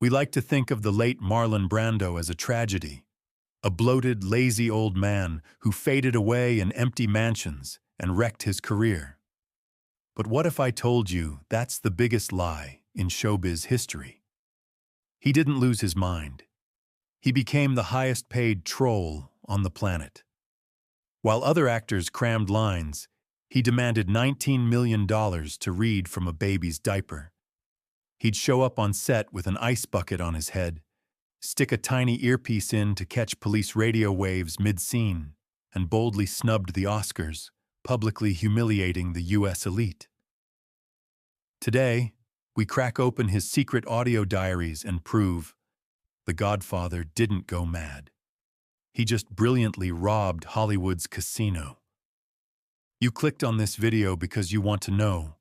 We like to think of the late Marlon Brando as a tragedy, a bloated, lazy old man who faded away in empty mansions and wrecked his career. But what if I told you that's the biggest lie in showbiz history? He didn't lose his mind. He became the highest-paid troll on the planet. While other actors crammed lines, he demanded $19 million to read from a baby's diaper. He'd show up on set with an ice bucket on his head, stick a tiny earpiece in to catch police radio waves mid-scene, and boldly snubbed the Oscars, publicly humiliating the U.S. elite. Today, we crack open his secret audio diaries and prove the Godfather didn't go mad. He just brilliantly robbed Hollywood's casino. You clicked on this video because you want to know,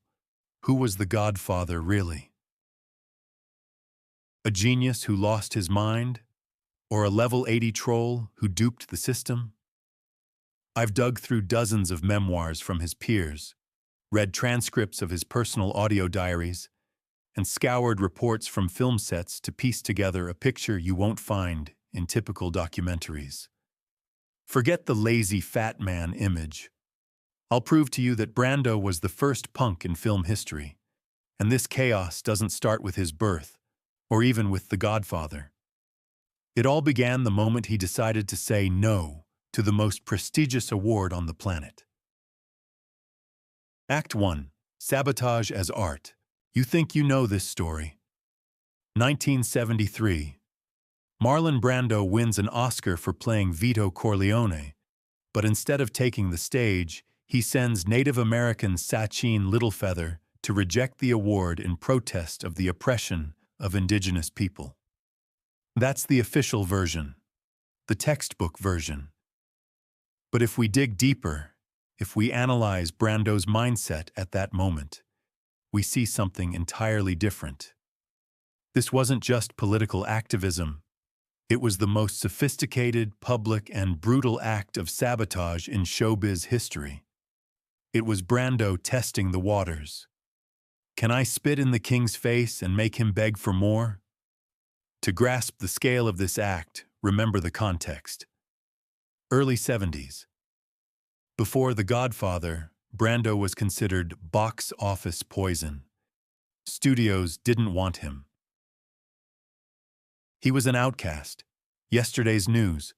who was the Godfather really? A genius who lost his mind? Or a level 80 troll who duped the system? I've dug through dozens of memoirs from his peers, read transcripts of his personal audio diaries, and scoured reports from film sets to piece together a picture you won't find in typical documentaries. Forget the lazy fat man image. I'll prove to you that Brando was the first punk in film history, and this chaos doesn't start with his birth, or even with The Godfather. It all began the moment he decided to say no to the most prestigious award on the planet. Act 1. Sabotage as Art. You think you know this story. 1973. Marlon Brando wins an Oscar for playing Vito Corleone, but instead of taking the stage, he sends Native American Sachin Littlefeather to reject the award in protest of the oppression of indigenous people. That's the official version, the textbook version. But if we dig deeper, if we analyze Brando's mindset at that moment, we see something entirely different. This wasn't just political activism. It was the most sophisticated, public, and brutal act of sabotage in showbiz history. It was Brando testing the waters. Can I spit in the king's face and make him beg for more? To grasp the scale of this act, remember the context. Early 70s. Before The Godfather, Brando was considered box office poison. Studios didn't want him. He was an outcast, yesterday's news,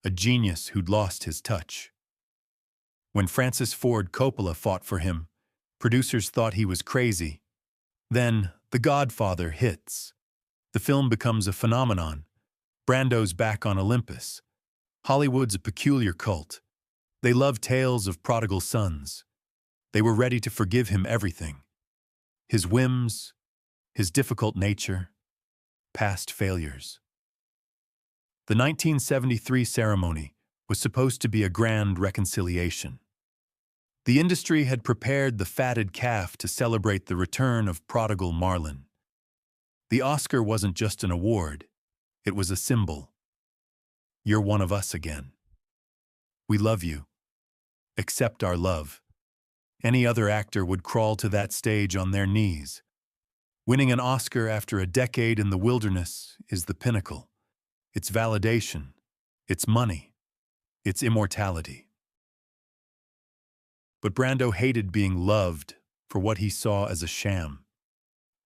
a genius who'd lost his touch. When Francis Ford Coppola fought for him, producers thought he was crazy. Then, The Godfather hits. The film becomes a phenomenon. Brando's back on Olympus. Hollywood's a peculiar cult. They love tales of prodigal sons. They were ready to forgive him everything. His whims, his difficult nature, past failures. The 1973 ceremony was supposed to be a grand reconciliation. The industry had prepared the fatted calf to celebrate the return of prodigal Marlon. The Oscar wasn't just an award, it was a symbol. You're one of us again. We love you. Accept our love. Any other actor would crawl to that stage on their knees. Winning an Oscar after a decade in the wilderness is the pinnacle. It's validation. It's money. It's immortality. But Brando hated being loved for what he saw as a sham.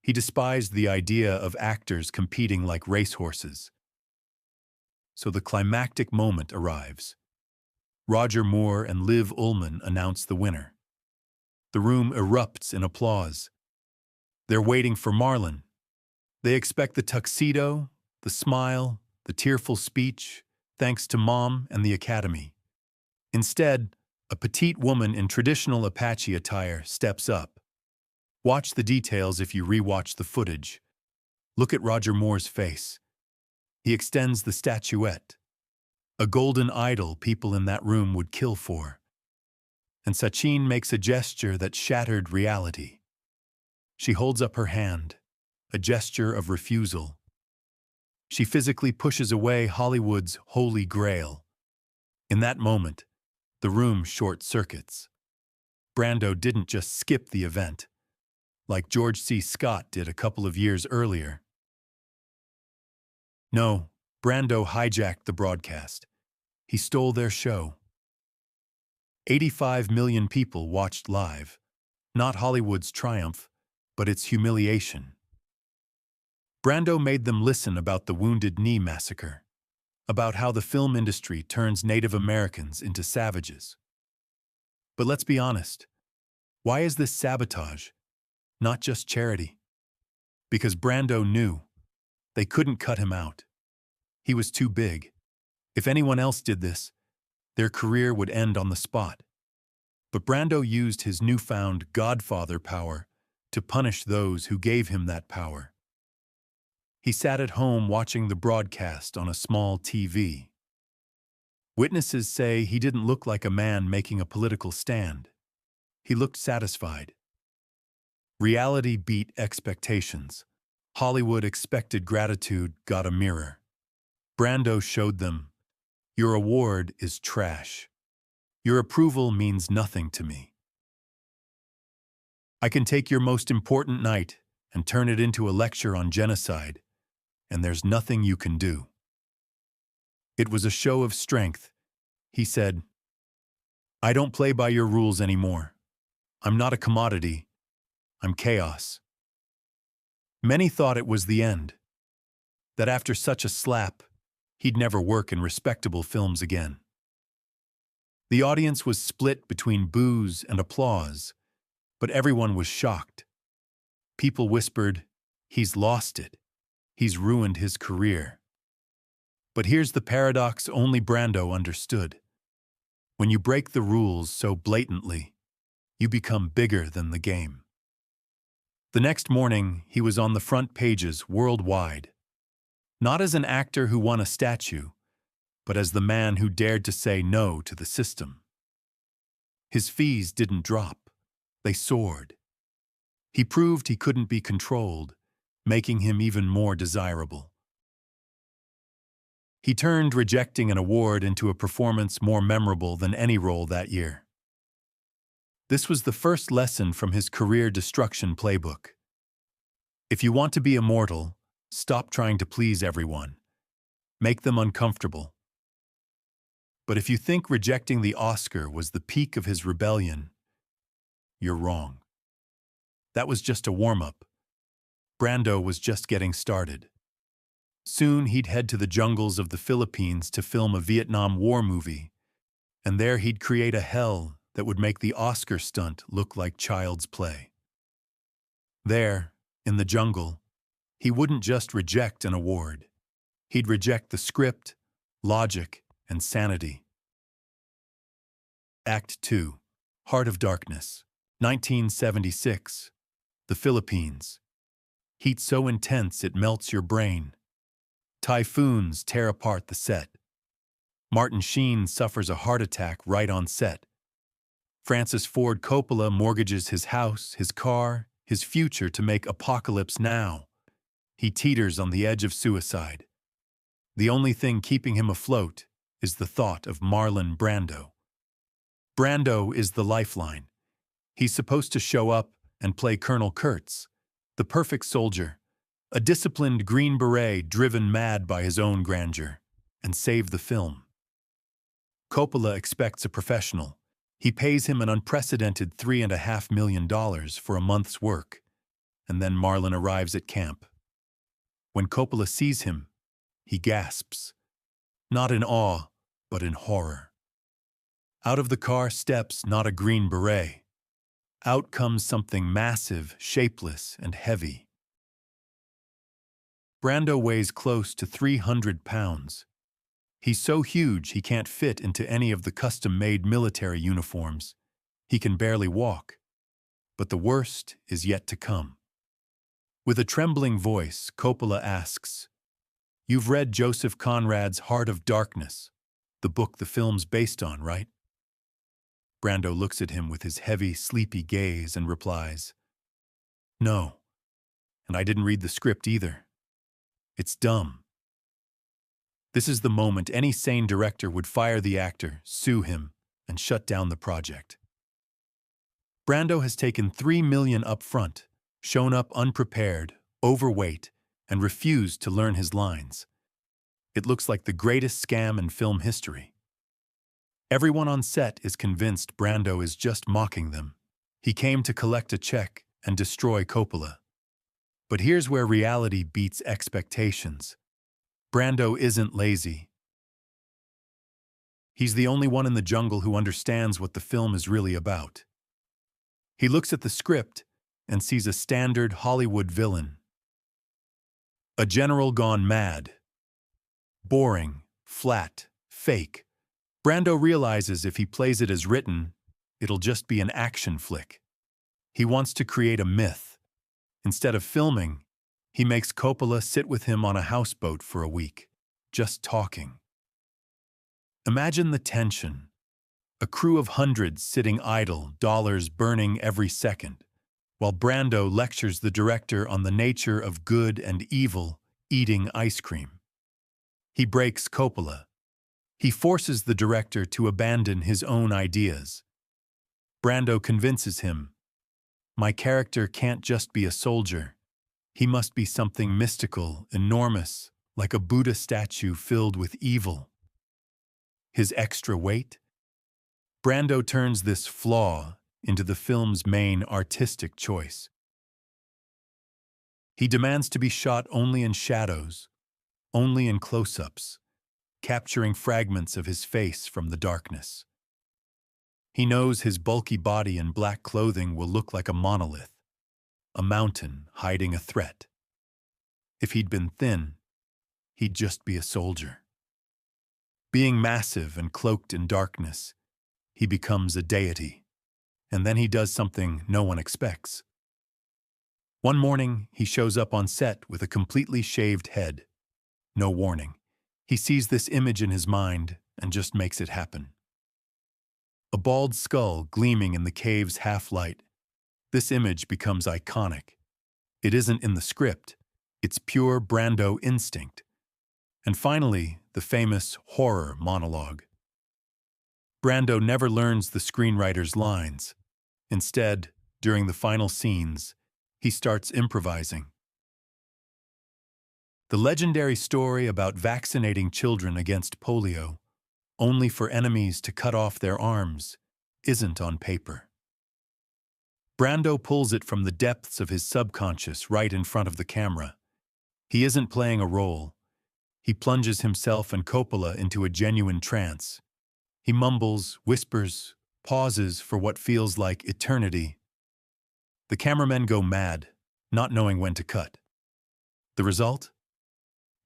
He despised the idea of actors competing like racehorses. So the climactic moment arrives. Roger Moore and Liv Ullmann announce the winner. The room erupts in applause. They're waiting for Marlon. They expect the tuxedo, the smile, the tearful speech, thanks to Mom and the Academy. Instead, a petite woman in traditional Apache attire steps up. Watch the details if you rewatch the footage. Look at Roger Moore's face. He extends the statuette, a golden idol people in that room would kill for. And Sachin makes a gesture that shattered reality. She holds up her hand, a gesture of refusal. She physically pushes away Hollywood's holy grail. In that moment, the room short-circuits. Brando didn't just skip the event, like George C. Scott did a couple of years earlier. No, Brando hijacked the broadcast. He stole their show. 85 million people watched live, not Hollywood's triumph, but its humiliation. Brando made them listen about the Wounded Knee massacre, about how the film industry turns Native Americans into savages. But let's be honest, why is this sabotage, not just charity? Because Brando knew they couldn't cut him out. He was too big. If anyone else did this, their career would end on the spot. But Brando used his newfound Godfather power to punish those who gave him that power. He sat at home watching the broadcast on a small TV. Witnesses say he didn't look like a man making a political stand. He looked satisfied. Reality beat expectations. Hollywood expected gratitude got a mirror. Brando showed them, "Your award is trash. Your approval means nothing to me. I can take your most important night and turn it into a lecture on genocide, and there's nothing you can do." It was a show of strength. He said, "I don't play by your rules anymore. I'm not a commodity. I'm chaos." Many thought it was the end, that after such a slap, he'd never work in respectable films again. The audience was split between boos and applause, but everyone was shocked. People whispered, "He's lost it. He's ruined his career." But here's the paradox only Brando understood. When you break the rules so blatantly, you become bigger than the game. The next morning, he was on the front pages worldwide. Not as an actor who won a statue, but as the man who dared to say no to the system. His fees didn't drop. They soared. He proved he couldn't be controlled, making him even more desirable. He turned rejecting an award into a performance more memorable than any role that year. This was the first lesson from his career destruction playbook. If you want to be immortal, stop trying to please everyone. Make them uncomfortable. But if you think rejecting the Oscar was the peak of his rebellion, you're wrong. That was just a warm-up. Brando was just getting started. Soon he'd head to the jungles of the Philippines to film a Vietnam War movie, and there he'd create a hell that would make the Oscar stunt look like child's play. There, in the jungle, he wouldn't just reject an award. He'd reject the script, logic, and sanity. Act 2, Heart of Darkness, 1976, the Philippines. Heat so intense it melts your brain. Typhoons tear apart the set. Martin Sheen suffers a heart attack right on set. Francis Ford Coppola mortgages his house, his car, his future to make Apocalypse Now. He teeters on the edge of suicide. The only thing keeping him afloat is the thought of Marlon Brando. Brando is the lifeline. He's supposed to show up and play Colonel Kurtz, the perfect soldier, a disciplined Green Beret driven mad by his own grandeur, and save the film. Coppola expects a professional. He pays him an unprecedented $3.5 million for a month's work, and then Marlon arrives at camp. When Coppola sees him, he gasps, not in awe, but in horror. Out of the car steps not a Green Beret. Out comes something massive, shapeless, and heavy. Brando weighs close to 300 pounds. He's so huge he can't fit into any of the custom-made military uniforms. He can barely walk. But the worst is yet to come. With a trembling voice, Coppola asks, "You've read Joseph Conrad's Heart of Darkness, the book the film's based on, right?" Brando looks at him with his heavy, sleepy gaze and replies, "No, and I didn't read the script either. It's dumb." This is the moment any sane director would fire the actor, sue him, and shut down the project. Brando has taken $3 million up front, shown up unprepared, overweight, and refused to learn his lines. It looks like the greatest scam in film history. Everyone on set is convinced Brando is just mocking them. He came to collect a check and destroy Coppola. But here's where reality beats expectations. Brando isn't lazy. He's the only one in the jungle who understands what the film is really about. He looks at the script and sees a standard Hollywood villain. A general gone mad. Boring, flat, fake. Brando realizes if he plays it as written, it'll just be an action flick. He wants to create a myth. Instead of filming, he makes Coppola sit with him on a houseboat for a week, just talking. Imagine the tension. A crew of hundreds sitting idle, dollars burning every second, while Brando lectures the director on the nature of good and evil eating ice cream. He breaks Coppola. He forces the director to abandon his own ideas. Brando convinces him, "My character can't just be a soldier. He must be something mystical, enormous, like a Buddha statue filled with evil." His extra weight? Brando turns this flaw into the film's main artistic choice. He demands to be shot only in shadows, only in close-ups, capturing fragments of his face from the darkness. He knows his bulky body in black clothing will look like a monolith, a mountain hiding a threat. If he'd been thin, he'd just be a soldier. Being massive and cloaked in darkness, he becomes a deity. And then he does something no one expects. One morning, he shows up on set with a completely shaved head. No warning. He sees this image in his mind and just makes it happen. A bald skull gleaming in the cave's half-light. This image becomes iconic. It isn't in the script. It's pure Brando instinct. And finally, the famous horror monologue. Brando never learns the screenwriter's lines. Instead, during the final scenes, he starts improvising. The legendary story about vaccinating children against polio, only for enemies to cut off their arms, isn't on paper. Brando pulls it from the depths of his subconscious right in front of the camera. He isn't playing a role. He plunges himself and Coppola into a genuine trance. He mumbles, whispers, pauses for what feels like eternity. The cameramen go mad, not knowing when to cut. The result?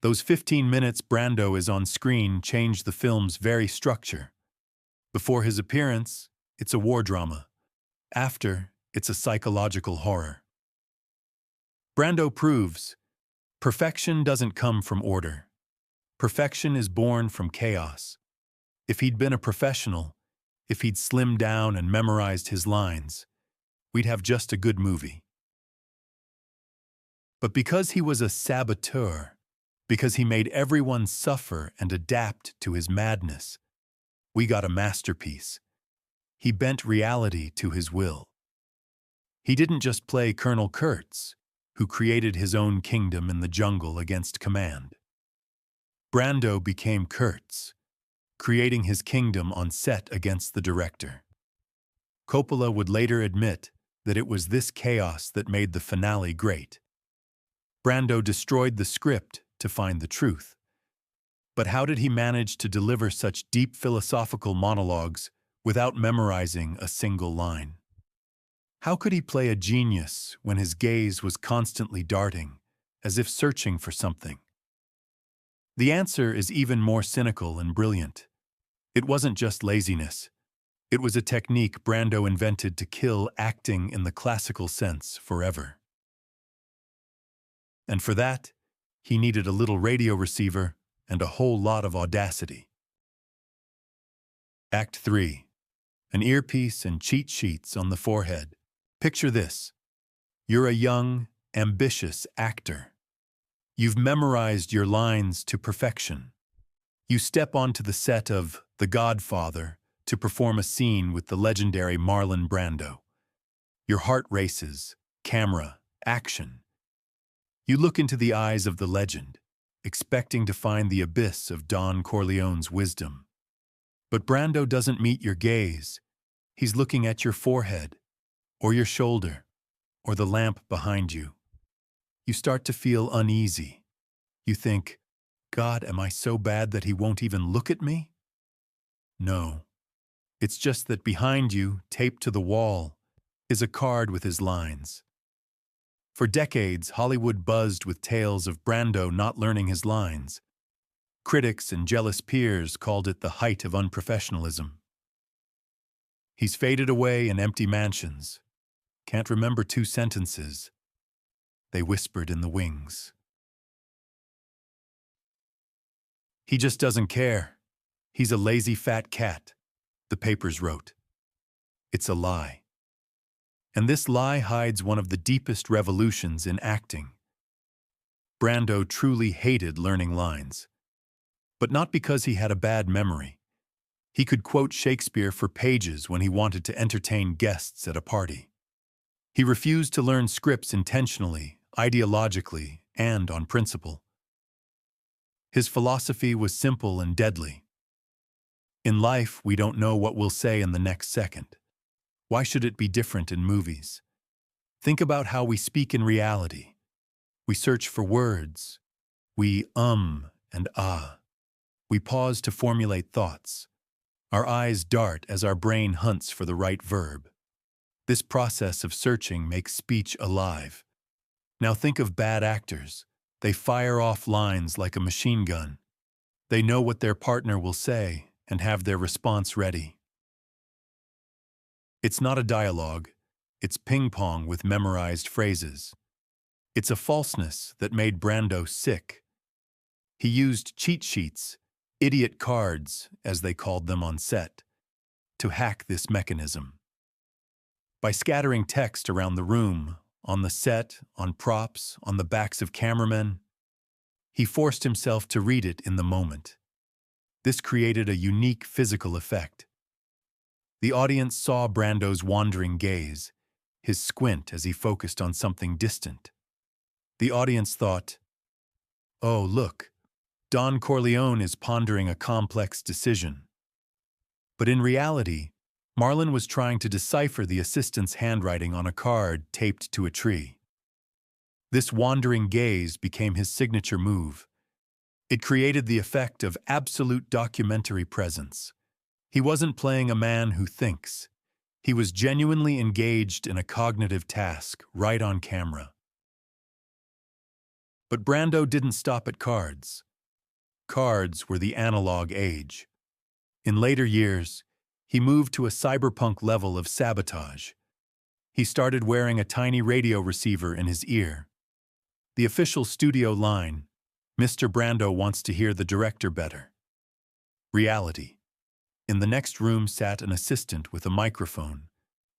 Those 15 minutes Brando is on screen change the film's very structure. Before his appearance, it's a war drama. After, it's a psychological horror. Brando proves, perfection doesn't come from order. Perfection is born from chaos. If he'd been a professional, if he'd slimmed down and memorized his lines, we'd have just a good movie. But because he was a saboteur, because he made everyone suffer and adapt to his madness, we got a masterpiece. He bent reality to his will. He didn't just play Colonel Kurtz, who created his own kingdom in the jungle against command. Brando became Kurtz, creating his kingdom on set against the director. Coppola would later admit that it was this chaos that made the finale great. Brando destroyed the script to find the truth. But how did he manage to deliver such deep philosophical monologues without memorizing a single line? How could he play a genius when his gaze was constantly darting, as if searching for something? The answer is even more cynical and brilliant. It wasn't just laziness. It was a technique Brando invented to kill acting in the classical sense forever. And for that, he needed a little radio receiver and a whole lot of audacity. Act 3. An earpiece and cheat sheets on the forehead. Picture this. You're a young, ambitious actor. You've memorized your lines to perfection. You step onto the set of The Godfather to perform a scene with the legendary Marlon Brando. Your heart races, camera, action. You look into the eyes of the legend, expecting to find the abyss of Don Corleone's wisdom. But Brando doesn't meet your gaze. He's looking at your forehead, or your shoulder, or the lamp behind you. You start to feel uneasy. You think, God, am I so bad that he won't even look at me? No. It's just that behind you, taped to the wall, is a card with his lines. For decades, Hollywood buzzed with tales of Brando not learning his lines. Critics and jealous peers called it the height of unprofessionalism. He's faded away in empty mansions. Can't remember 2 sentences. They whispered in the wings. He just doesn't care. He's a lazy fat cat, the papers wrote. It's a lie. And this lie hides one of the deepest revolutions in acting. Brando truly hated learning lines. But not because he had a bad memory. He could quote Shakespeare for pages when he wanted to entertain guests at a party. He refused to learn scripts intentionally, ideologically, and on principle. His philosophy was simple and deadly. In life, we don't know what we'll say in the next second. Why should it be different in movies? Think about how we speak in reality. We search for words. We and ah. We pause to formulate thoughts. Our eyes dart as our brain hunts for the right verb. This process of searching makes speech alive. Now think of bad actors. They fire off lines like a machine gun. They know what their partner will say and have their response ready. It's not a dialogue. It's ping-pong with memorized phrases. It's a falseness that made Brando sick. He used cheat sheets, idiot cards, as they called them on set, to hack this mechanism. By scattering text around the room, on the set, on props, on the backs of cameramen, he forced himself to read it in the moment. This created a unique physical effect. The audience saw Brando's wandering gaze, his squint as he focused on something distant. The audience thought, "Oh, look, Don Corleone is pondering a complex decision." But in reality, Marlon was trying to decipher the assistant's handwriting on a card taped to a tree. This wandering gaze became his signature move. It created the effect of absolute documentary presence. He wasn't playing a man who thinks. He was genuinely engaged in a cognitive task, right on camera. But Brando didn't stop at cards. Cards were the analog age. In later years, he moved to a cyberpunk level of sabotage. He started wearing a tiny radio receiver in his ear. The official studio line, "Mr. Brando wants to hear the director better." Reality. In the next room sat an assistant with a microphone,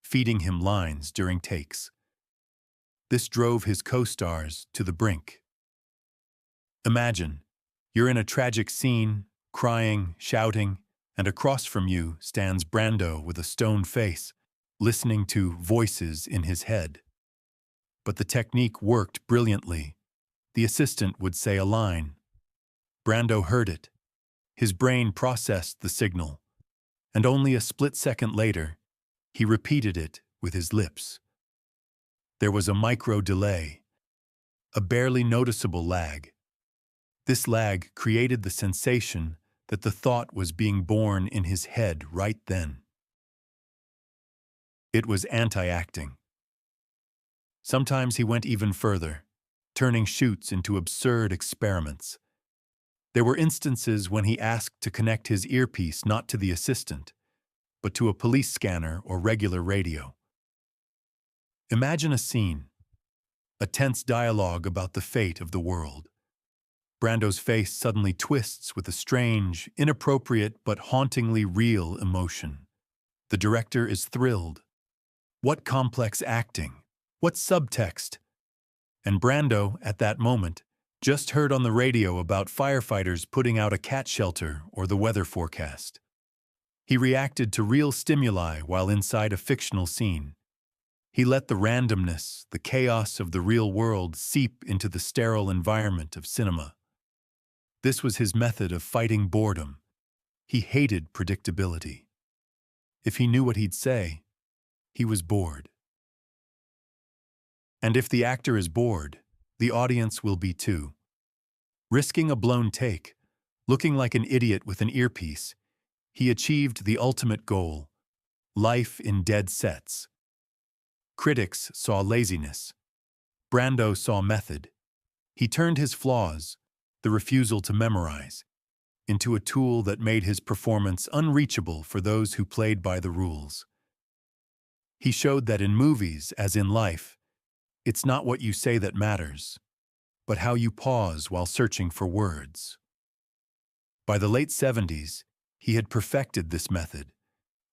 feeding him lines during takes. This drove his co-stars to the brink. Imagine, you're in a tragic scene, crying, shouting, and across from you stands Brando with a stone face, listening to voices in his head. But the technique worked brilliantly. The assistant would say a line. Brando heard it. His brain processed the signal, and only a split second later, he repeated it with his lips. There was a micro delay, a barely noticeable lag. This lag created the sensation that the thought was being born in his head right then. It was anti-acting. Sometimes he went even further, turning shoots into absurd experiments. There were instances when he asked to connect his earpiece not to the assistant, but to a police scanner or regular radio. Imagine a scene, a tense dialogue about the fate of the world. Brando's face suddenly twists with a strange, inappropriate but hauntingly real emotion. The director is thrilled. What complex acting? What subtext? And Brando, at that moment, just heard on the radio about firefighters putting out a cat shelter or the weather forecast. He reacted to real stimuli while inside a fictional scene. He let the randomness, the chaos of the real world seep into the sterile environment of cinema. This was his method of fighting boredom. He hated predictability. If he knew what he'd say, he was bored. And if the actor is bored, the audience will be too. Risking a blown take, looking like an idiot with an earpiece, he achieved the ultimate goal: life in dead sets. Critics saw laziness. Brando saw method. He turned his flaws, the refusal to memorize, into a tool that made his performance unreachable for those who played by the rules. He showed that in movies, as in life, it's not what you say that matters, but how you pause while searching for words. By the late 70s, he had perfected this method.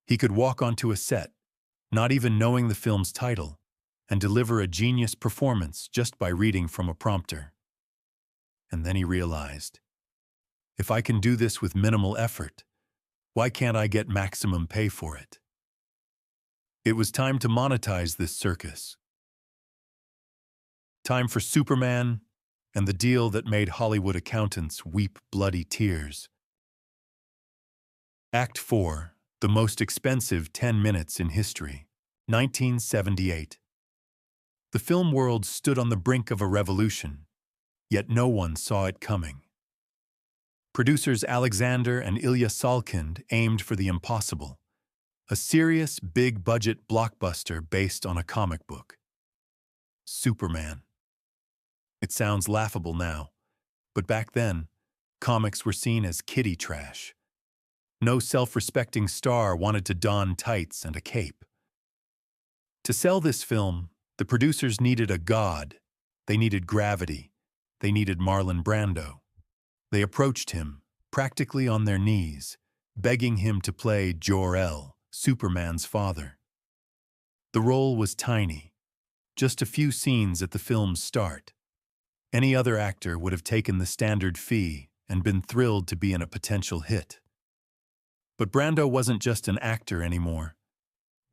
He could walk onto a set, not even knowing the film's title, and deliver a genius performance just by reading from a prompter. And then he realized, if I can do this with minimal effort, why can't I get maximum pay for it? It was time to monetize this circus. Time for Superman and the deal that made Hollywood accountants weep bloody tears. Act 4, the most expensive 10 minutes in history, 1978. The film world stood on the brink of a revolution, yet no one saw it coming. Producers Alexander and Ilya Salkind aimed for the impossible, a serious, big-budget blockbuster based on a comic book. Superman. It sounds laughable now, but back then, comics were seen as kiddie trash. No self-respecting star wanted to don tights and a cape. To sell this film, the producers needed a god. They needed gravity. They needed Marlon Brando. They approached him, practically on their knees, begging him to play Jor-El, Superman's father. The role was tiny, just a few scenes at the film's start. Any other actor would have taken the standard fee and been thrilled to be in a potential hit. But Brando wasn't just an actor anymore.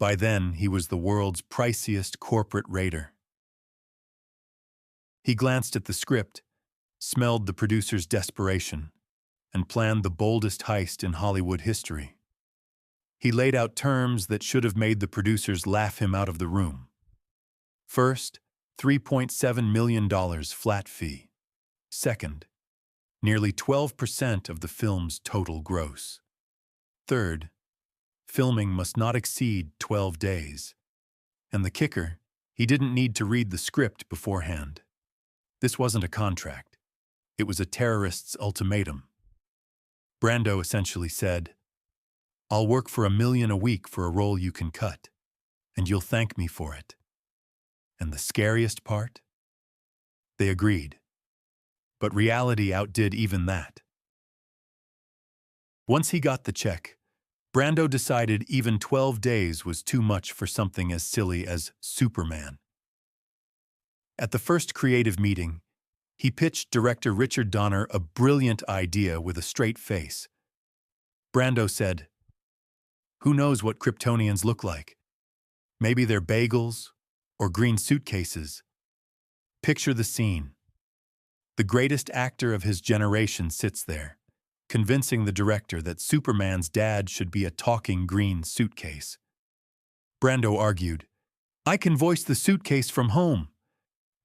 By then, he was the world's priciest corporate raider. He glanced at the script, smelled the producer's desperation, and planned the boldest heist in Hollywood history. He laid out terms that should have made the producers laugh him out of the room. First, $3.7 million flat fee. Second, nearly 12% of the film's total gross. Third, filming must not exceed 12 days. And the kicker, he didn't need to read the script beforehand. This wasn't a contract. It was a terrorist's ultimatum. Brando essentially said, "I'll work for $1 million a week for a role you can cut, and you'll thank me for it." And the scariest part? They agreed. But reality outdid even that. Once he got the check, Brando decided even 12 days was too much for something as silly as Superman. At the first creative meeting, he pitched director Richard Donner a brilliant idea with a straight face. Brando said, "Who knows what Kryptonians look like? Maybe they're bagels or green suitcases. Picture the scene. The greatest actor of his generation sits there, convincing the director that Superman's dad should be a talking green suitcase." Brando argued, "I can voice the suitcase from home.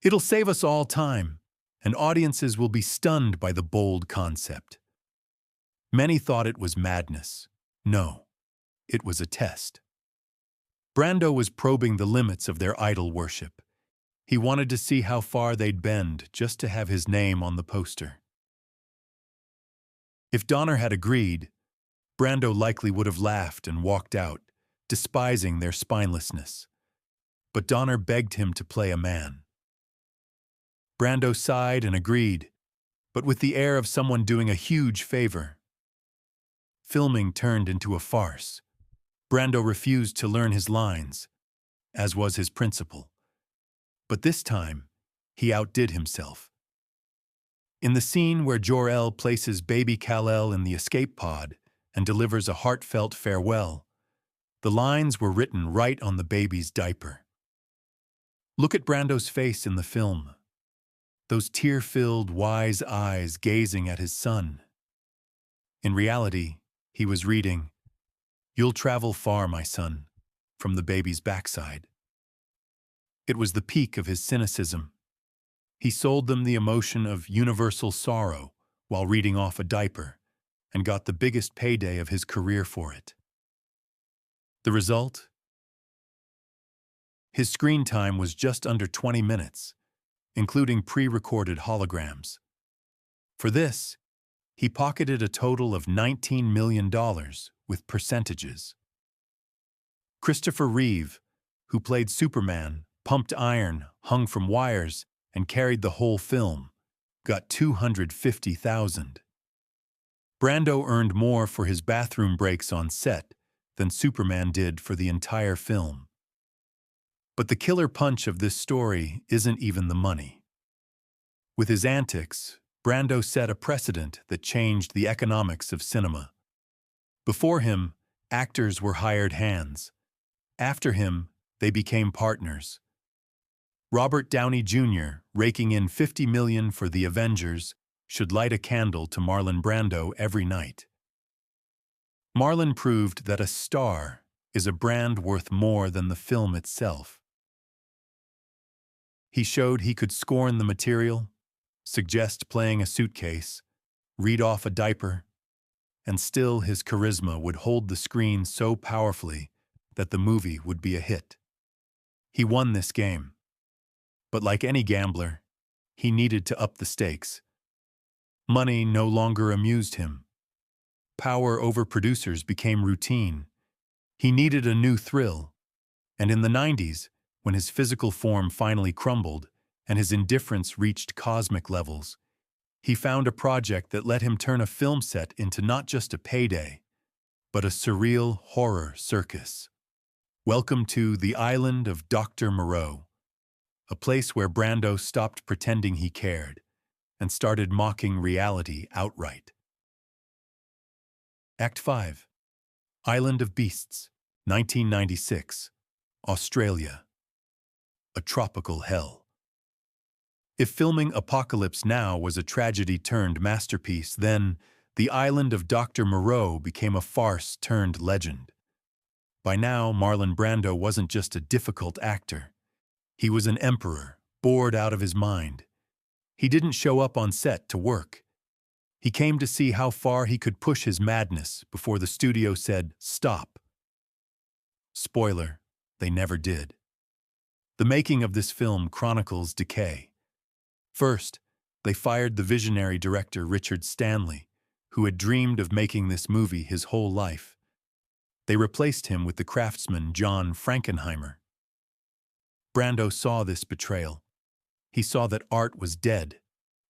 It'll save us all time, and audiences will be stunned by the bold concept." Many thought it was madness. No, it was a test. Brando was probing the limits of their idol worship. He wanted to see how far they'd bend just to have his name on the poster. If Donner had agreed, Brando likely would have laughed and walked out, despising their spinelessness. But Donner begged him to play a man. Brando sighed and agreed, but with the air of someone doing a huge favor. Filming turned into a farce. Brando refused to learn his lines, as was his principle. But this time, he outdid himself. In the scene where Jor-El places baby Kal-El in the escape pod and delivers a heartfelt farewell, the lines were written right on the baby's diaper. Look at Brando's face in the film. those tear-filled, wise eyes gazing at his son. In reality, he was reading, "You'll travel far, my son," from the baby's backside. It was the peak of his cynicism. He sold them the emotion of universal sorrow while reading off a diaper, and got the biggest payday of his career for it. The result? His screen time was just under 20 minutes, including pre-recorded holograms. For this, he pocketed a total of $19 million with percentages. Christopher Reeve, who played Superman, pumped iron, hung from wires, and carried the whole film, got $250,000. Brando earned more for his bathroom breaks on set than Superman did for the entire film. But the killer punch of this story isn't even the money. With his antics, Brando set a precedent that changed the economics of cinema. Before him, actors were hired hands. After him, they became partners. Robert Downey Jr., raking in $50 million for The Avengers, should light a candle to Marlon Brando every night. Marlon proved that a star is a brand worth more than the film itself. He showed he could scorn the material, suggest playing a suitcase, read off a diaper, and still his charisma would hold the screen so powerfully that the movie would be a hit. He won this game. But like any gambler, he needed to up the stakes. Money no longer amused him. Power over producers became routine. He needed a new thrill. And in the 90s, when his physical form finally crumbled and his indifference reached cosmic levels, he found a project that let him turn a film set into not just a payday, but a surreal horror circus. Welcome to the island of Dr. Moreau, a place where Brando stopped pretending he cared and started mocking reality outright. Act 5. Island of Beasts, 1996, Australia. A tropical hell. If filming Apocalypse Now was a tragedy-turned-masterpiece, then the island of Dr. Moreau became a farce-turned-legend. By now, Marlon Brando wasn't just a difficult actor. He was an emperor, bored out of his mind. He didn't show up on set to work. He came to see how far he could push his madness before the studio said, "Stop." Spoiler, they never did. The making of this film chronicles decay. First, they fired the visionary director Richard Stanley, who had dreamed of making this movie his whole life. They replaced him with the craftsman John Frankenheimer. Brando saw this betrayal. He saw that art was dead,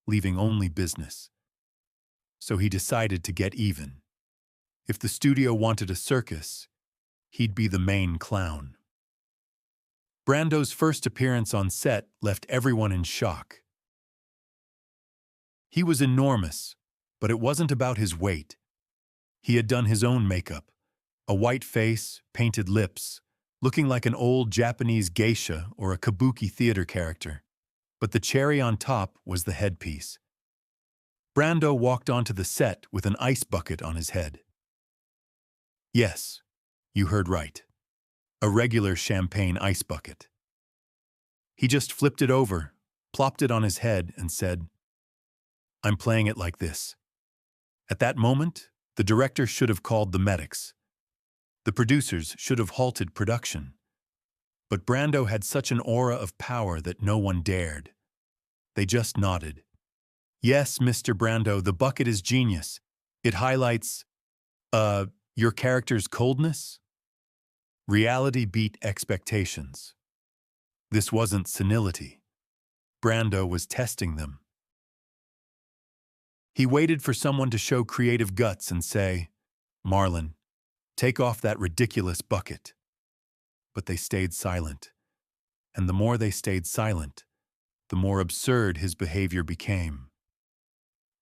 leaving only business. So he decided to get even. If the studio wanted a circus, he'd be the main clown. Brando's first appearance on set left everyone in shock. He was enormous, but it wasn't about his weight. He had done his own makeup, a white face, painted lips, looking like an old Japanese geisha or a kabuki theater character. But the cherry on top was the headpiece. Brando walked onto the set with an ice bucket on his head. Yes, you heard right. A regular champagne ice bucket. He just flipped it over, plopped it on his head, and said, "I'm playing it like this." At that moment, the director should have called the medics. The producers should have halted production. But Brando had such an aura of power that no one dared. They just nodded. "Yes, Mr. Brando, the bucket is genius. It highlights, your character's coldness?" Reality beat expectations. This wasn't senility. Brando was testing them. He waited for someone to show creative guts and say, "Marlon, take off that ridiculous bucket." But they stayed silent. And the more they stayed silent, the more absurd his behavior became.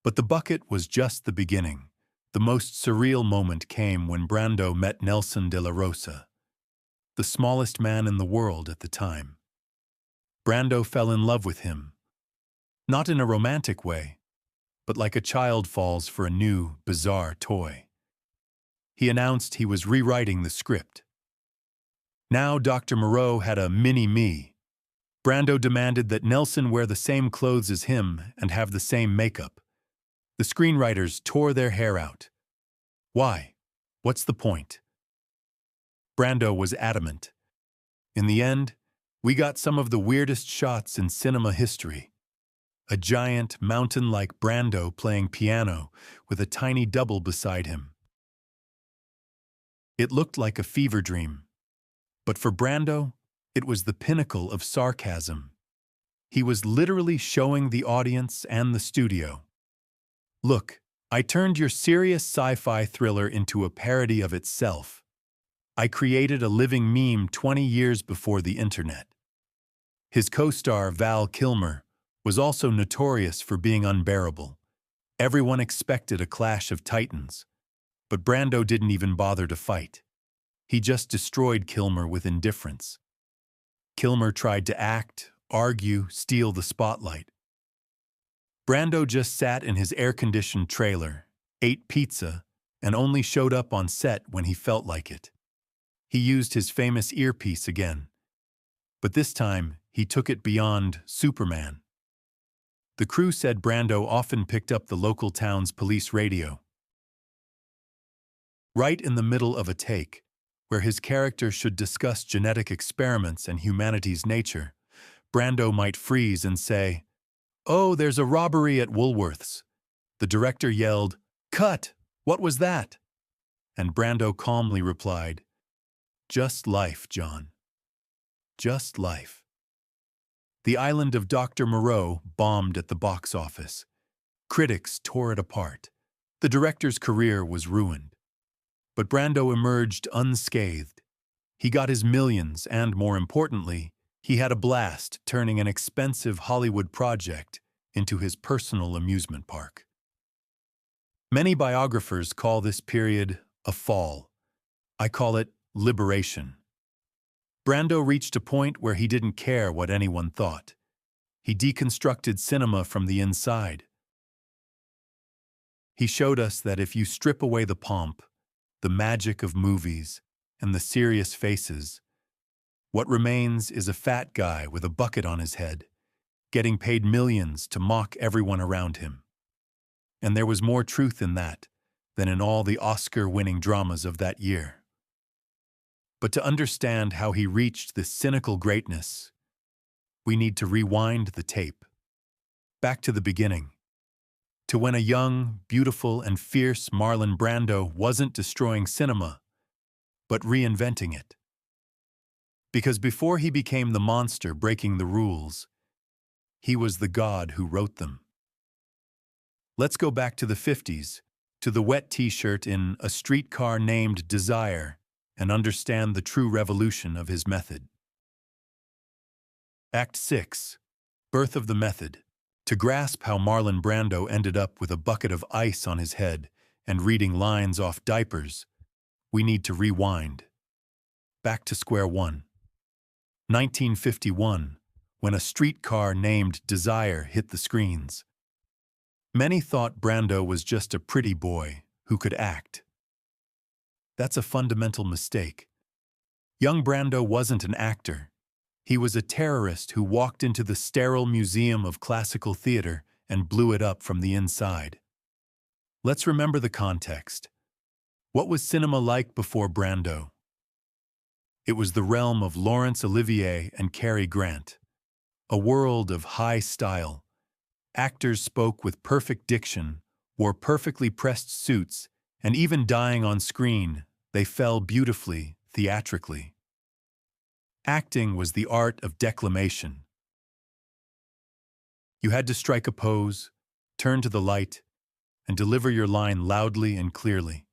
But the bucket was just the beginning. The most surreal moment came when Brando met Nelson de la Rosa, the smallest man in the world at the time. Brando fell in love with him. Not in a romantic way, but like a child falls for a new, bizarre toy. He announced he was rewriting the script. Now Dr. Moreau had a mini-me. Brando demanded that Nelson wear the same clothes as him and have the same makeup. The screenwriters tore their hair out. Why? What's the point? Brando was adamant. In the end, we got some of the weirdest shots in cinema history. A giant, mountain-like Brando playing piano with a tiny double beside him. It looked like a fever dream. But for Brando, it was the pinnacle of sarcasm. He was literally showing the audience and the studio. Look, I turned your serious sci-fi thriller into a parody of itself. I created a living meme 20 years before the internet. His co-star, Val Kilmer, was also notorious for being unbearable. Everyone expected a clash of titans, but Brando didn't even bother to fight. He just destroyed Kilmer with indifference. Kilmer tried to act, argue, steal the spotlight. Brando just sat in his air-conditioned trailer, ate pizza, and only showed up on set when he felt like it. He used his famous earpiece again, but this time he took it beyond Superman. The crew said Brando often picked up the local town's police radio. Right in the middle of a take, where his character should discuss genetic experiments and humanity's nature, Brando might freeze and say, "Oh, there's a robbery at Woolworth's." The director yelled, "Cut! What was that?" And Brando calmly replied, "Just life, John. Just life." The Island of Dr. Moreau bombed at the box office. Critics tore it apart. The director's career was ruined. But Brando emerged unscathed. He got his millions and, more importantly, he had a blast turning an expensive Hollywood project into his personal amusement park. Many biographers call this period a fall. I call it liberation. Brando reached a point where he didn't care what anyone thought. He deconstructed cinema from the inside. He showed us that if you strip away the pomp, the magic of movies, and the serious faces, what remains is a fat guy with a bucket on his head, getting paid millions to mock everyone around him. And there was more truth in that than in all the Oscar-winning dramas of that year. But to understand how he reached this cynical greatness, we need to rewind the tape. Back to the beginning. To when a young, beautiful, and fierce Marlon Brando wasn't destroying cinema, but reinventing it. Because before he became the monster breaking the rules, he was the god who wrote them. Let's go back to the 50s, to the wet t-shirt in A Streetcar Named Desire, and understand the true revolution of his method. Act 6. Birth of the Method. To grasp how Marlon Brando ended up with a bucket of ice on his head and reading lines off diapers, we need to rewind. Back to square one. 1951, when A Streetcar Named Desire hit the screens. Many thought Brando was just a pretty boy who could act. That's a fundamental mistake. Young Brando wasn't an actor. He was a terrorist who walked into the sterile museum of classical theater and blew it up from the inside. Let's remember the context. What was cinema like before Brando? It was the realm of Laurence Olivier and Cary Grant. A world of high style. Actors spoke with perfect diction, wore perfectly pressed suits, and even dying on screen, they fell beautifully, theatrically. Acting was the art of declamation. You had to strike a pose, turn to the light, and deliver your line loudly and clearly,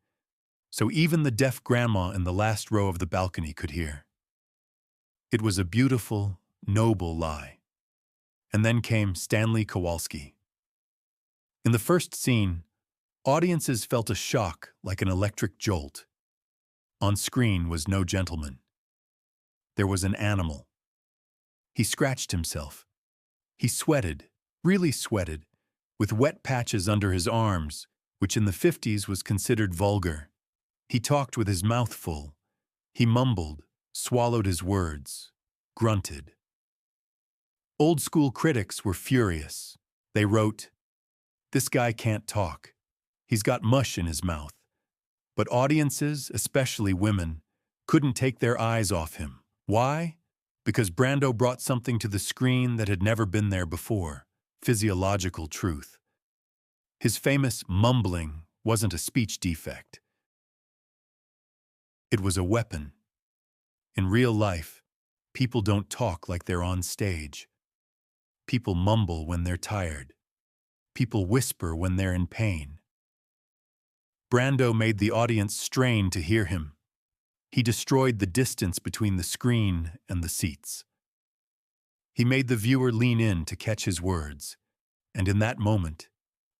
so even the deaf grandma in the last row of the balcony could hear. It was a beautiful, noble lie. And then came Stanley Kowalski. In the first scene, audiences felt a shock like an electric jolt. On screen was no gentleman. There was an animal. He scratched himself. He sweated, really sweated, with wet patches under his arms, which in the 50s was considered vulgar. He talked with his mouth full. He mumbled, swallowed his words, grunted. Old-school critics were furious. They wrote, "This guy can't talk. He's got mush in his mouth." But audiences, especially women, couldn't take their eyes off him. Why? Because Brando brought something to the screen that had never been there before: physiological truth. His famous mumbling wasn't a speech defect. It was a weapon. In real life, people don't talk like they're on stage. People mumble when they're tired. People whisper when they're in pain. Brando made the audience strain to hear him. He destroyed the distance between the screen and the seats. He made the viewer lean in to catch his words, and in that moment,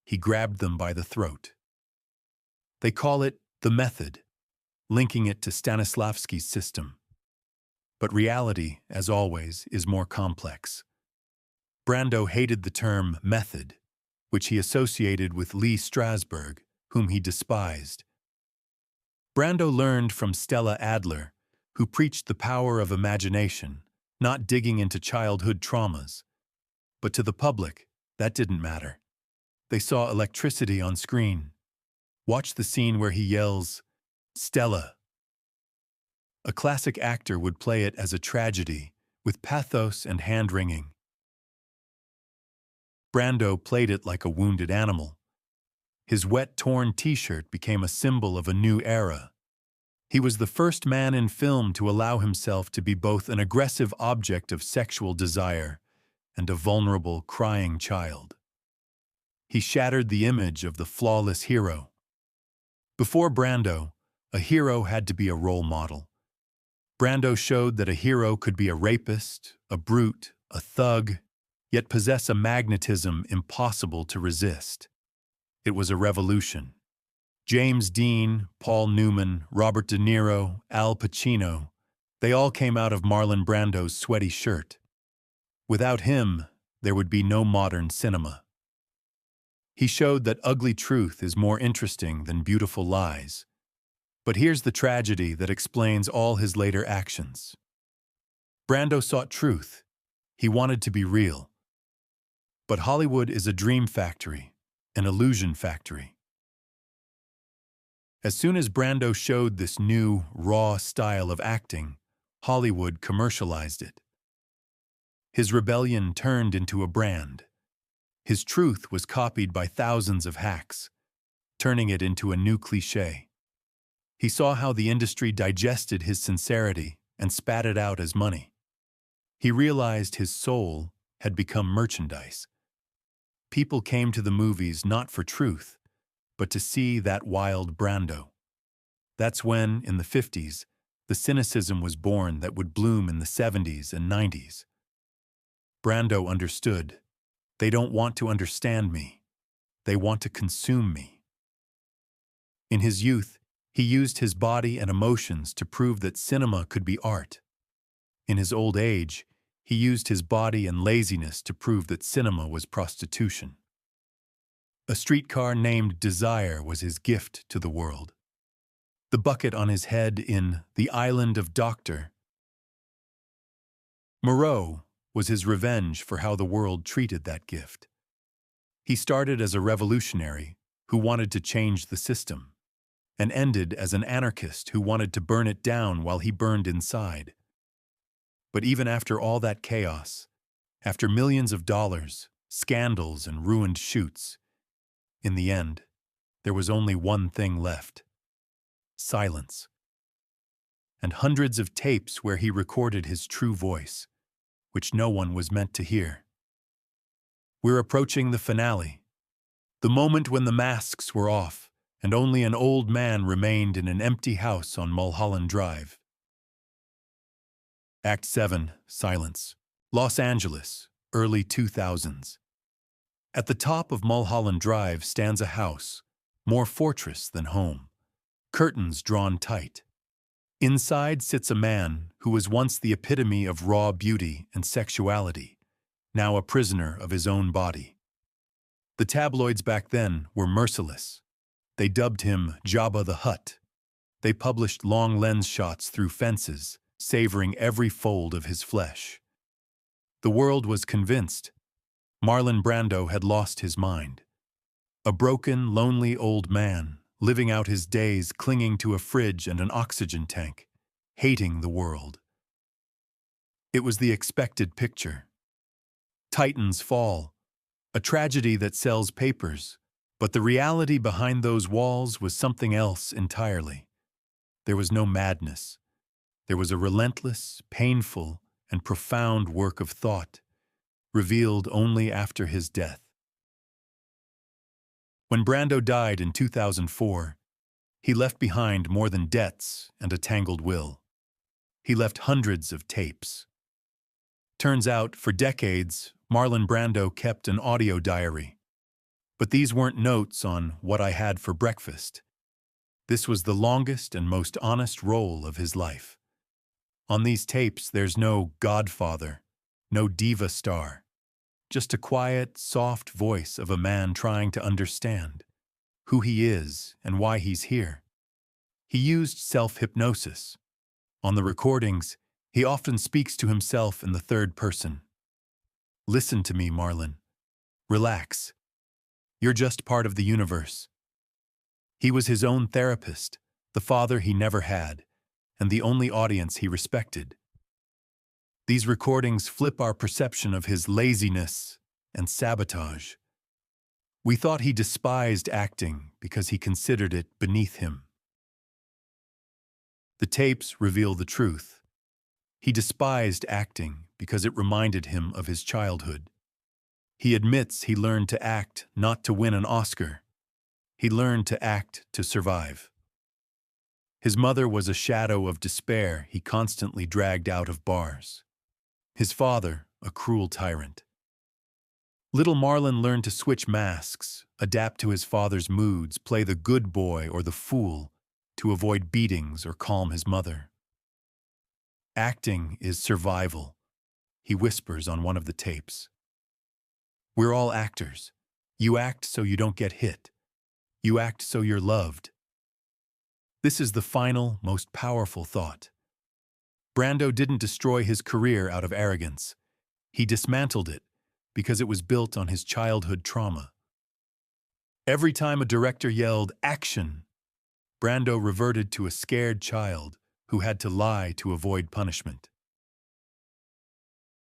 he grabbed them by the throat. They call it the method, linking it to Stanislavski's system. But reality, as always, is more complex. Brando hated the term method, which he associated with Lee Strasberg, whom he despised. Brando learned from Stella Adler, who preached the power of imagination, not digging into childhood traumas. But to the public, that didn't matter. They saw electricity on screen. Watch the scene where he yells, "Stella." A classic actor would play it as a tragedy, with pathos and hand-wringing. Brando played it like a wounded animal. His wet, torn t-shirt became a symbol of a new era. He was the first man in film to allow himself to be both an aggressive object of sexual desire and a vulnerable, crying child. He shattered the image of the flawless hero. Before Brando, a hero had to be a role model. Brando showed that a hero could be a rapist, a brute, a thug, yet possess a magnetism impossible to resist. It was a revolution. James Dean, Paul Newman, Robert De Niro, Al Pacino, they all came out of Marlon Brando's sweaty shirt. Without him, there would be no modern cinema. He showed that ugly truth is more interesting than beautiful lies. But here's the tragedy that explains all his later actions. Brando sought truth. He wanted to be real. But Hollywood is a dream factory, an illusion factory. As soon as Brando showed this new, raw style of acting, Hollywood commercialized it. His rebellion turned into a brand. His truth was copied by thousands of hacks, turning it into a new cliché. He saw how the industry digested his sincerity and spat it out as money. He realized his soul had become merchandise. People came to the movies not for truth, but to see that wild Brando. That's when, in the 50s, the cynicism was born that would bloom in the 70s and 90s. Brando understood. They don't want to understand me. They want to consume me. In his youth, he used his body and emotions to prove that cinema could be art. In his old age, he used his body and laziness to prove that cinema was prostitution. A streetcar named Desire was his gift to the world. The bucket on his head in The Island of Dr. Moreau was his revenge for how the world treated that gift. He started as a revolutionary who wanted to change the system, and ended as an anarchist who wanted to burn it down while he burned inside. But even after all that chaos, after millions of dollars, scandals, and ruined shoots, in the end, there was only one thing left: silence. And hundreds of tapes where he recorded his true voice, which no one was meant to hear. We're approaching the finale, the moment when the masks were off and only an old man remained in an empty house on Mulholland Drive. Act 7, Silence. Los Angeles, early 2000s. At the top of Mulholland Drive stands a house, more fortress than home, curtains drawn tight. Inside sits a man who was once the epitome of raw beauty and sexuality, now a prisoner of his own body. The tabloids back then were merciless. They dubbed him Jabba the Hutt. They published long lens shots through fences, savoring every fold of his flesh. The world was convinced. Marlon Brando had lost his mind. A broken, lonely old man, living out his days clinging to a fridge and an oxygen tank, hating the world. It was the expected picture. Titans fall, a tragedy that sells papers, but the reality behind those walls was something else entirely. There was no madness. There was a relentless, painful, and profound work of thought, revealed only after his death. When Brando died in 2004, he left behind more than debts and a tangled will. He left hundreds of tapes. Turns out, for decades, Marlon Brando kept an audio diary. But these weren't notes on what I had for breakfast. This was the longest and most honest role of his life. On these tapes, there's no Godfather, no diva star, just a quiet, soft voice of a man trying to understand who he is and why he's here. He used self-hypnosis. On the recordings, he often speaks to himself in the third person. Listen to me, Marlon. Relax. You're just part of the universe. He was his own therapist, the father he never had, and the only audience he respected. These recordings flip our perception of his laziness and sabotage. We thought he despised acting because he considered it beneath him. The tapes reveal the truth. He despised acting because it reminded him of his childhood. He admits he learned to act not to win an Oscar. He learned to act to survive. His mother was a shadow of despair he constantly dragged out of bars. His father, a cruel tyrant. Little Marlon learned to switch masks, adapt to his father's moods, play the good boy or the fool, to avoid beatings or calm his mother. Acting is survival, he whispers on one of the tapes. We're all actors. You act so you don't get hit. You act so you're loved. This is the final, most powerful thought. Brando didn't destroy his career out of arrogance. He dismantled it because it was built on his childhood trauma. Every time a director yelled, "Action!" Brando reverted to a scared child who had to lie to avoid punishment.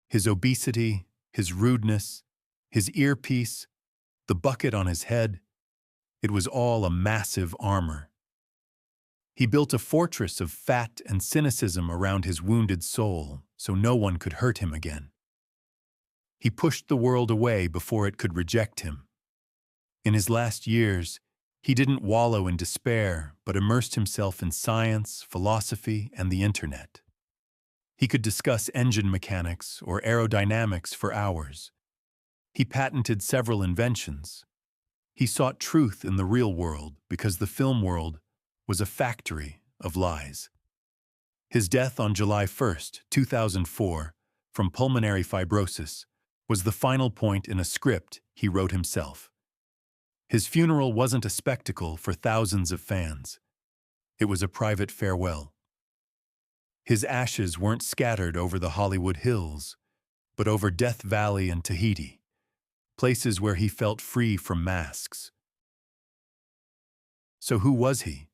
His obesity, his rudeness, his earpiece, the bucket on his head, it was all a massive armor. He built a fortress of fat and cynicism around his wounded soul so no one could hurt him again. He pushed the world away before it could reject him. In his last years, he didn't wallow in despair, but immersed himself in science, philosophy, and the internet. He could discuss engine mechanics or aerodynamics for hours. He patented several inventions. He sought truth in the real world because the film world was a factory of lies. His death on July 1st, 2004, from pulmonary fibrosis, was the final point in a script he wrote himself. His funeral wasn't a spectacle for thousands of fans. It was a private farewell. His ashes weren't scattered over the Hollywood hills, but over Death Valley and Tahiti, places where he felt free from masks. So who was he?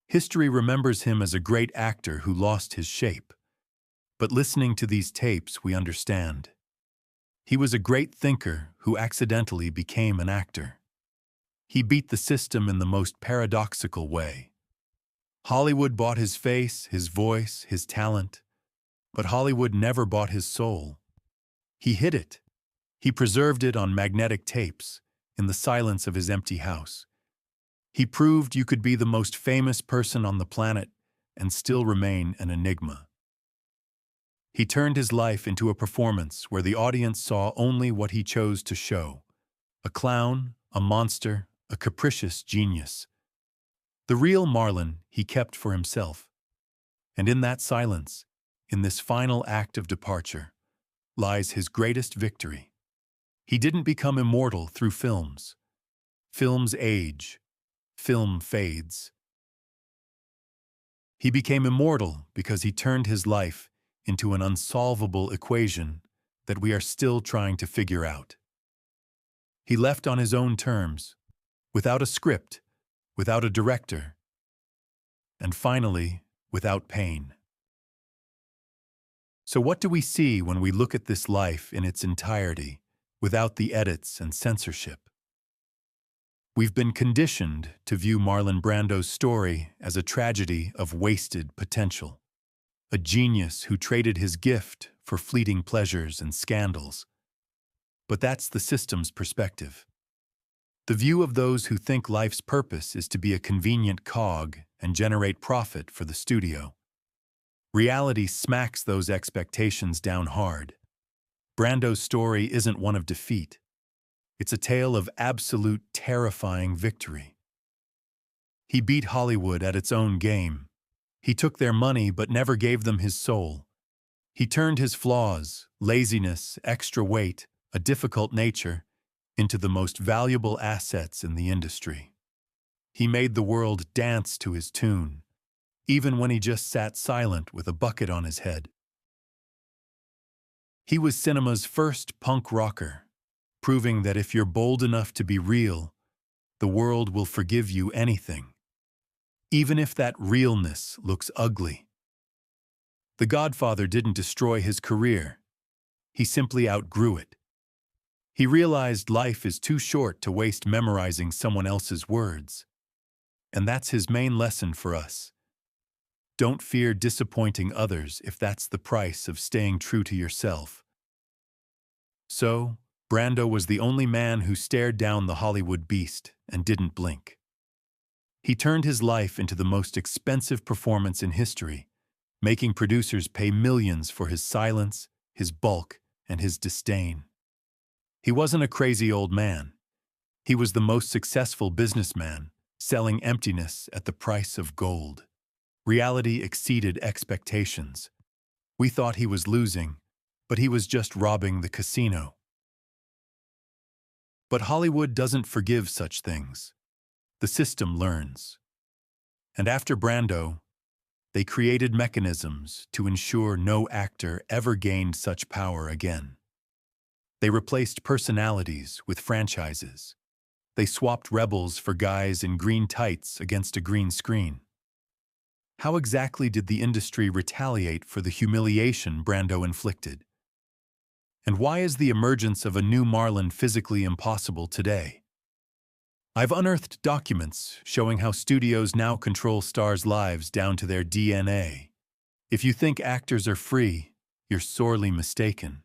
History remembers him as a great actor who lost his shape. But listening to these tapes, we understand. He was a great thinker who accidentally became an actor. He beat the system in the most paradoxical way. Hollywood bought his face, his voice, his talent, but Hollywood never bought his soul. He hid it. He preserved it on magnetic tapes, in the silence of his empty house. He proved you could be the most famous person on the planet and still remain an enigma. He turned his life into a performance where the audience saw only what he chose to show: a clown, a monster, a capricious genius. The real Marlon he kept for himself. And in that silence, in this final act of departure, lies his greatest victory. He didn't become immortal through films. Films age. Film fades. He became immortal because he turned his life into an unsolvable equation that we are still trying to figure out. He left on his own terms, without a script, without a director, and finally, without pain. So what do we see when we look at this life in its entirety, without the edits and censorship? We've been conditioned to view Marlon Brando's story as a tragedy of wasted potential, a genius who traded his gift for fleeting pleasures and scandals. But that's the system's perspective. The view of those who think life's purpose is to be a convenient cog and generate profit for the studio. Reality smacks those expectations down hard. Brando's story isn't one of defeat. It's a tale of absolute terrifying victory. He beat Hollywood at its own game. He took their money but never gave them his soul. He turned his flaws, laziness, extra weight, a difficult nature, into the most valuable assets in the industry. He made the world dance to his tune, even when he just sat silent with a bucket on his head. He was cinema's first punk rocker, proving that if you're bold enough to be real, the world will forgive you anything, even if that realness looks ugly. The Godfather didn't destroy his career. He simply outgrew it. He realized life is too short to waste memorizing someone else's words. And that's his main lesson for us. Don't fear disappointing others if that's the price of staying true to yourself. So, Brando was the only man who stared down the Hollywood beast and didn't blink. He turned his life into the most expensive performance in history, making producers pay millions for his silence, his bulk, and his disdain. He wasn't a crazy old man. He was the most successful businessman, selling emptiness at the price of gold. Reality exceeded expectations. We thought he was losing, but he was just robbing the casino. But Hollywood doesn't forgive such things. The system learns. And after Brando, they created mechanisms to ensure no actor ever gained such power again. They replaced personalities with franchises. They swapped rebels for guys in green tights against a green screen. How exactly did the industry retaliate for the humiliation Brando inflicted? And why is the emergence of a new Marlon physically impossible today? I've unearthed documents showing how studios now control stars' lives down to their DNA. If you think actors are free, you're sorely mistaken.